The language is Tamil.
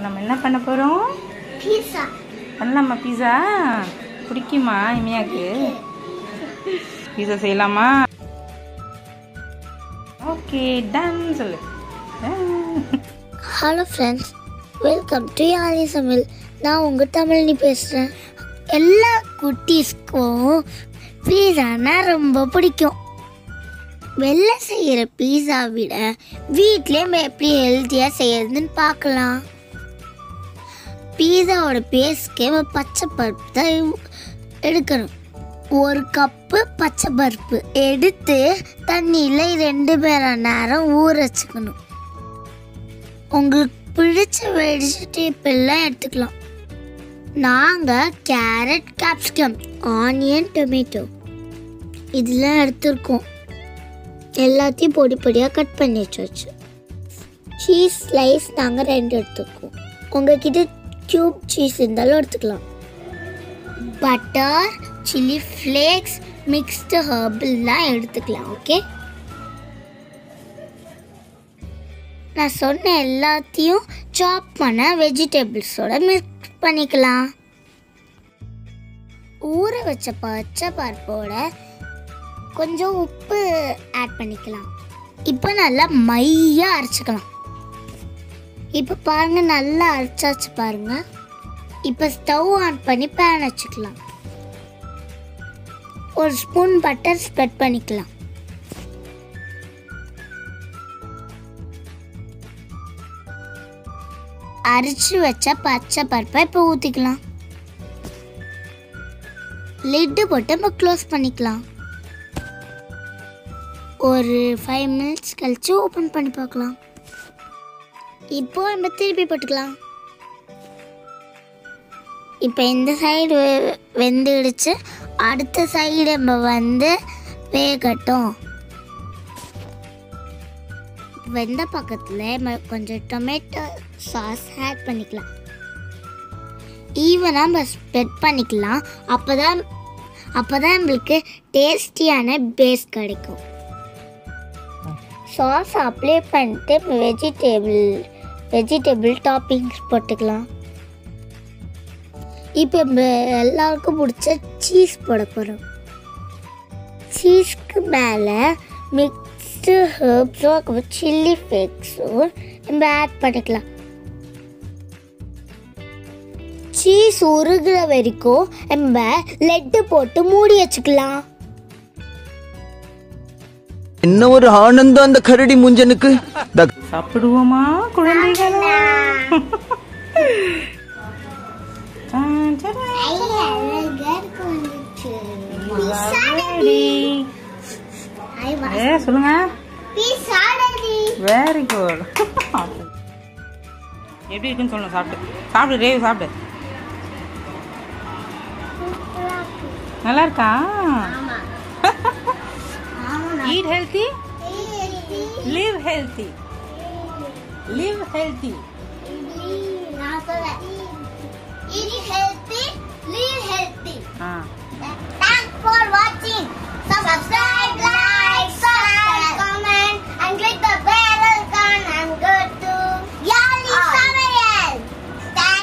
நம்ம என்ன பண்ண போறோம்? பீஸா பண்ணலாமா? பீஸா பிடிக்குமா இமையாக்கு? பீஸா செய்யலாமா? ஓகே டன் சொல்லு. ஹலோ ஃப்ரெண்ட்ஸ், வெல்கம் டு யாழி சமையல். நான் உங்கள் தமிழ்னி பேசுகிறேன். எல்லா குட்டீஸ்க்கும் பீஸானா ரொம்ப பிடிக்கும். வெளில செய்கிற பீஸா விட வீட்லேயே எப்படி ஹெல்த்தியாக செய்யறதுன்னு பார்க்கலாம். பீஸாவோட பேஸ்க்கே பச்சை பருப்பு தான் எடுக்கணும். 1 கப்பு பச்சை பருப்பு எடுத்து தண்ணியில் 2 மணி நேரம் ஊற வச்சுக்கணும். உங்களுக்கு பிடிச்ச வெஜிடபிள்லாம் எடுத்துக்கலாம். நாங்கள் கேரட், கேப்சிகம், ஆனியன், டொமேட்டோ இதெல்லாம் எடுத்துருக்கோம். எல்லாத்தையும் பொடி பொடியாக கட் பண்ணி வச்சு. சீஸ் ஸ்லைஸ் நாங்கள் 2 எடுத்துருக்கோம். உங்கள்கிட்ட க்யூப் சீஸ் இருந்தாலும் எடுத்துக்கலாம். பட்டர், சில்லி ஃப்ளேக்ஸ், மிக்ஸ்டு ஹர்பல்லாம் எடுத்துக்கலாம். ஓகே, நான் சொன்ன எல்லாத்தையும் சாப் பண்ண வெஜிடபிள்ஸோட மிக்ஸ் பண்ணிக்கலாம். ஊற வச்ச பச்சை பருப்போட கொஞ்சம் உப்பு ஆட் பண்ணிக்கலாம். இப்போ நல்லா மையாக அரைச்சிக்கலாம். இப்போ பாருங்கள், நல்லா அரைச்சாச்சு பாருங்கள். இப்போ ஸ்டவ் ஆன் பண்ணி பேன் வச்சுக்கலாம். 1 ஸ்பூன் பட்டர் ஸ்ப்ரெட் பண்ணிக்கலாம். அரைச்சி வச்ச பச்சை பருப்பை இப்போ ஊற்றிக்கலாம். லிட்டு போட்டு இப்போ க்ளோஸ் பண்ணிக்கலாம். ஒரு 5 மினிட்ஸ் கழிச்சு ஓப்பன் பண்ணி பார்க்கலாம். இப்போ நம்ம திருப்பி போட்டுக்கலாம். இப்போ இந்த சைடு வெந்துடுச்சு. அடுத்த சைடு நம்ம வேகட்டும். வெந்த பக்கத்தில் கொஞ்சம் டொமேட்டோ சாஸ் ஆட் பண்ணிக்கலாம். ஈவனாக நம்ம ஸ்ப்ரெட் பண்ணிக்கலாம். அப்போதான் நம்மளுக்கு டேஸ்டியான பேஸ் கிடைக்கும். சாஸ் அப்ளை பண்ணிட்டு வெஜிடபிள் டாப்பிங்ஸ் போட்டுக்கலாம். இப்போ எல்லாருக்கும் பிடிச்ச சீஸ் போட போகிறோம். சீஸ்க்கு மேலே மிக்ஸ்டு ஹர்ப்ஸும் சில்லி ஃப்ளேக்ஸும் நம்ம ஆட் பண்ணிக்கலாம். சீஸ் உருகுற வரைக்கும் நம்ம லெட்டு போட்டு மூடி வச்சுக்கலாம். என்ன ஒரு ஆனந்தம் அந்த கரடி முஞ்சனுக்கு. சாப்பிடுவோமா குழந்தைகளா? சொல்லுங்க. Very good. எப்படி இருக்குன்னு சொல்லணும். சாப்பிடு ரேவ் சாப்பிடு. நல்லா இருக்கா? Eat healthy, live healthy. Live healthy. Eat healthy, live healthy.